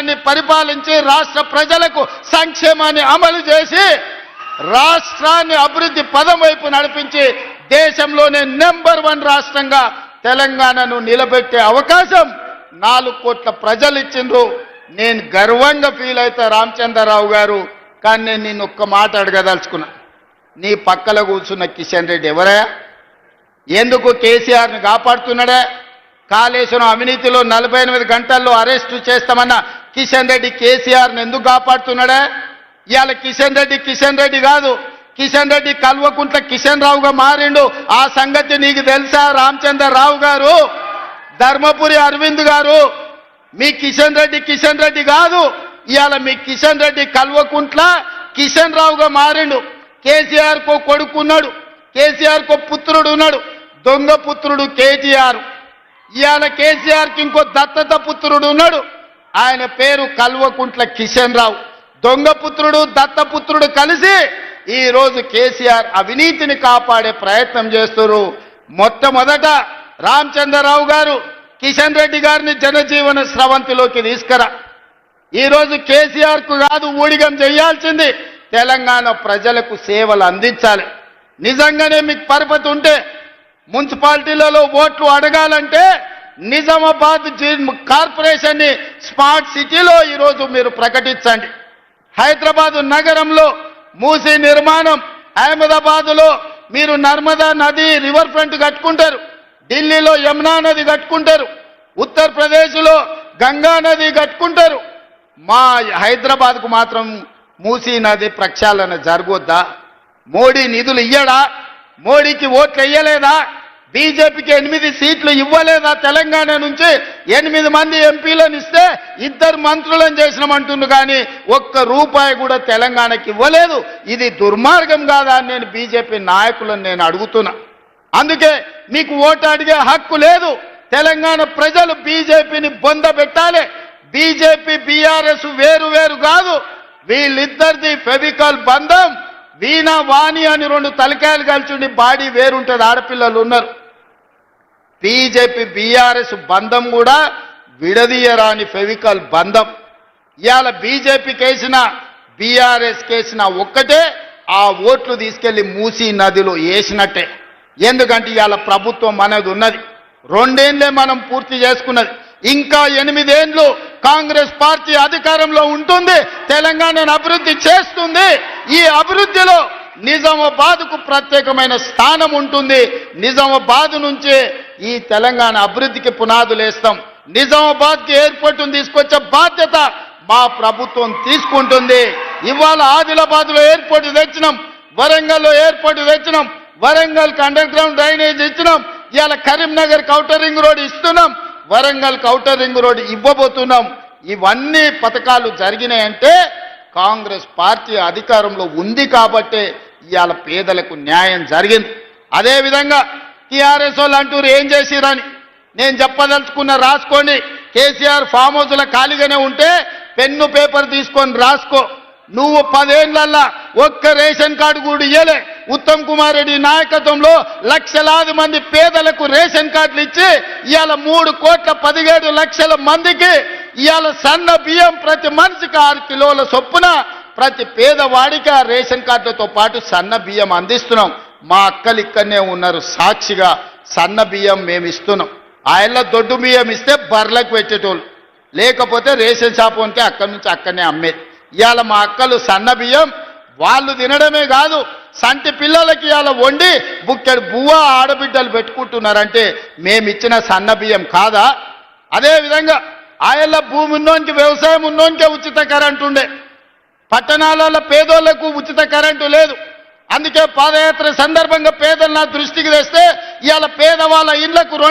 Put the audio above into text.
రాష్ట్రాన్ని పరిపాలించి రాష్ట్ర ప్రజలకు సంక్షేమాన్ని అమలు చేసి రాష్ట్రాన్ని అభివృద్ధి పదం వైపు నడిపించి దేశంలోనే నంబర్ 1 రాష్ట్రంగా తెలంగాణను నిలబెట్టే అవకాశం 4 కోట్ల ప్రజలు ఇచ్చిండ్రు. నేను గర్వంగా ఫీల్ అవుతా రామచంద్రరావు గారు. కానీ నేను నిన్ను ఒక్క మాట అడగదలుచుకున్నా. నీ పక్కల కూర్చున్న కిషన్ రెడ్డి ఎవరయ్యా? ఎందుకు కేసీఆర్ని కాపాడుతున్నాడే? కాళేశ్వరం అవినీతిలో 48 గంటల్లో అరెస్టు చేస్తామన్న కిషన్ రెడ్డి కేసీఆర్ని ఎందుకు కాపాడుతున్నాడే? ఇవాళ కిషన్ రెడ్డి కాదు, కిషన్ రెడ్డి కల్వకుంట్ల కిషన్ రావుగా మారిండు. ఆ సంగతి నీకు తెలుసా రామచంద్రరావు గారు? ధర్మపురి అరవింద్ గారు, మీ కిషన్ రెడ్డి కాదు. ఇవాళ మీ కిషన్ రెడ్డి కల్వకుంట్ల కిషన్ రావుగా మారిండు. కేసీఆర్ కో కొడుకున్నాడు, కేసీఆర్ కో పుత్రుడు ఉన్నాడు, దొంగ పుత్రుడు కేటీఆర్. ఇవాళ కేసీఆర్కి ఇంకో దత్తత పుత్రుడు ఉన్నాడు, ఆయన పేరు కల్వకుంట్ల కిషన్ రావు. దొంగ పుత్రుడు దత్తపుత్రుడు కలిసి ఈరోజు కేసీఆర్ అవినీతిని కాపాడే ప్రయత్నం చేస్తున్నారు. మొట్టమొదట రామచంద్రరావు గారు కిషన్ రెడ్డి గారిని జనజీవన స్రవంతిలోకి తీసుకురా. ఈరోజు కేసీఆర్కు కాదు ఊడిగం చేయాల్సింది, తెలంగాణ ప్రజలకు సేవలు అందించాలి. నిజంగానే మీకు పరపతి ఉంటే మున్సిపాలిటీలలో ఓట్లు అడగాలంటే నిజామాబాద్ కార్పొరేషన్ని స్మార్ట్ సిటీలో ఈరోజు మీరు ప్రకటించండి. హైదరాబాద్ నగరంలో మూసీ నిర్మాణం, అహ్మదాబాద్లో మీరు నర్మదా నది రివర్ ఫ్రంట్ కట్టుకుంటారు, ఢిల్లీలో యమునా నది కట్టుకుంటారు, ఉత్తరప్రదేశ్లో గంగా నది కట్టుకుంటారు. మా హైదరాబాద్కు మాత్రం మూసీ నది ప్రక్షాళన జరగొద్దా? మోడీ నిధులు ఇయ్యడా? మోడీకి ఓట్లు ఇయ్యలేదా? బీజేపీకి 8 సీట్లు ఇవ్వలేదా? తెలంగాణ నుంచి 8 మంది ఎంపీలను ఇస్తే 2 మంత్రులను చేసినామంటుండ్రు, కానీ ₹1 కూడా తెలంగాణకి ఇవ్వలేదు. ఇది దుర్మార్గం కాదా అని నేను బీజేపీ నాయకులను నేను అడుగుతున్నా. అందుకే మీకు ఓటు అడిగే హక్కు లేదు. తెలంగాణ ప్రజలు బీజేపీని బొందబెట్టాలి. బీజేపీ బీఆర్ఎస్ వేరు కాదు, వీళ్ళిద్దరిది ఫెవికాల్ బంధం. వీణా వాణి అని 2 తలకాయలు కలిసి బాడీ వేరుంటుంది, ఆడపిల్లలు ఉన్నారు. బీజేపీ బీఆర్ఎస్ బంధం కూడా విడదీయరాని ఫెవికాల్ బంధం. ఇవాళ బీజేపీ కేసిన బీఆర్ఎస్ కేసిన ఒక్కటే, ఆ ఓట్లు తీసుకెళ్లి మూసీ నదిలో వేసినట్టే. ఎందుకంటే ఇవాళ ప్రభుత్వం అనేది ఉన్నది, 2 ఏళ్లే మనం పూర్తి చేసుకున్నది. ఇంకా 8 ఏళ్ళు కాంగ్రెస్ పార్టీ అధికారంలో ఉంటుంది, తెలంగాణను అభివృద్ధి చేస్తుంది. ఈ అభివృద్ధిలో నిజామాబాద్కు ప్రత్యేకమైన స్థానం ఉంటుంది. నిజామాబాద్ నుంచే ఈ తెలంగాణ అభివృద్ధికి పునాదులు వేస్తాం. నిజామాబాద్కి ఎయిర్పోర్టును తీసుకొచ్చే బాధ్యత మా ప్రభుత్వం తీసుకుంటుంది. ఇవాళ ఆదిలాబాద్లో ఎయిర్పోర్ట్ తెచ్చినాం, వరంగల్లో ఎయిర్పోర్ట్ తెచ్చినాం, వరంగల్కి అండర్ గ్రౌండ్ డ్రైనేజ్ ఇచ్చినాం. ఇవాళ కరీంనగర్ ఔటర్ రింగ్ రోడ్ ఇస్తున్నాం, వరంగల్ ఔటర్ రింగ్ రోడ్ ఇవ్వబోతున్నాం. ఇవన్నీ పథకాలు జరిగినాయంటే కాంగ్రెస్ పార్టీ అధికారంలో ఉంది కాబట్టే ఇవాళ పేదలకు న్యాయం జరిగింది. అదేవిధంగా టీఆర్ఎస్ వాళ్ళు అంటూరు ఏం చేసిరని నేను చెప్పదలుచుకున్న రాసుకోండి. కేసీఆర్ ఫామ్ హౌస్లో ఖాళీగానే ఉంటే పెన్ను పేపర్ తీసుకొని రాసుకో. నువ్వు 10 ఏళ్లల్లా ఒక్క రేషన్ కార్డు కూడా ఇయ్యలే. ఉత్తమ్ కుమార్ రెడ్డి నాయకత్వంలో లక్షలాది మంది పేదలకు రేషన్ కార్డులు ఇచ్చి ఇవాళ 3,17,00,000 మందికి ఇవాళ సన్న బియ్యం ప్రతి మనిషికి 6 కిలోల చొప్పున ప్రతి పేదవాడికి ఆ రేషన్ కార్డులతో పాటు సన్న బియ్యం అందిస్తున్నాం. మా అక్కలు ఇక్కడనే ఉన్నారు సాక్షిగా, సన్న బియ్యం మేము ఇస్తున్నాం. ఆయల్ల దొడ్డు బియ్యం ఇస్తే బర్లకు పెట్టేటోళ్ళు, లేకపోతే రేషన్ షాప్ ఉంటే అక్కడి నుంచి అక్కడనే అమ్మేది. ఇవాళ మా అక్కలు సన్న బియ్యం వాళ్ళు తినడమే కాదు, సంటి పిల్లలకి ఇవాళ వండి బుక్కెడు బువ్వ ఆడబిడ్డలు పెట్టుకుంటున్నారంటే మేమిచ్చిన సన్న బియ్యం కాదా? అదేవిధంగా ఆయల్ల భూమి ఉన్నోనికి, వ్యవసాయం ఉన్నోనికే ఉచిత కరెంటు ఉండే, పట్టణాలలో పేదోళ్లకు ఉచిత కరెంటు లేదు. అందుకే పాదయాత్ర సందర్భంగా పేదలు నా దృష్టికి తెస్తే ఇవాళ పేదవాళ్ళ ఇళ్లకు